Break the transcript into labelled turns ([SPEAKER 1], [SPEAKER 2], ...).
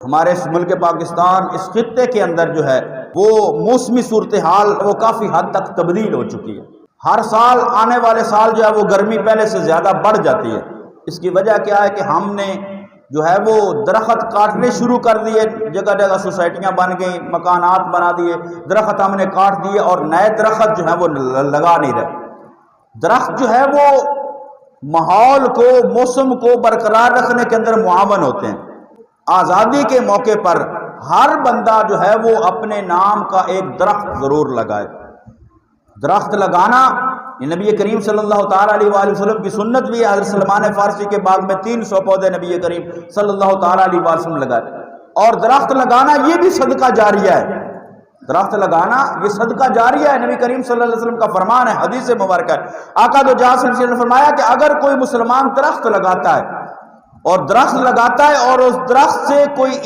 [SPEAKER 1] ہمارے اس ملک پاکستان اس خطے کے اندر جو ہے وہ موسمی صورتحال وہ کافی حد تک تبدیل ہو چکی ہے۔ ہر سال آنے والے سال جو ہے وہ گرمی پہلے سے زیادہ بڑھ جاتی ہے۔ اس کی وجہ کیا ہے کہ ہم نے جو ہے وہ درخت کاٹنے شروع کر دیے، جگہ جگہ سوسائٹیاں بن گئیں، مکانات بنا دیے، درخت ہم نے کاٹ دیے اور نئے درخت جو ہے وہ لگا نہیں رہے۔ درخت جو ہے وہ ماحول کو، موسم کو برقرار رکھنے کے اندر معاون ہوتے ہیں۔ آزادی کے موقع پر ہر بندہ جو ہے وہ اپنے نام کا ایک درخت ضرور لگائے۔ درخت لگانا یہ نبی کریم صلی اللہ تعالیٰ علیہ وآلہ وسلم کی سنت بھی ہے۔ حضرت سلمان فارسی کے باغ میں 300 پودے نبی کریم صلی اللہ تعالیٰ علیہ وآلہ وسلم لگائے۔ اور درخت لگانا یہ بھی صدقہ جاریہ ہے۔ درخت لگانا یہ صدقہ جاریہ ہے، نبی کریم صلی اللہ علیہ وسلم کا فرمان ہے، حدیث مبارکہ ہے۔ آقا دو جہاں صلی اللہ علیہ وسلم نے فرمایا کہ اگر کوئی مسلمان درخت لگاتا ہے اور اس درخت سے کوئی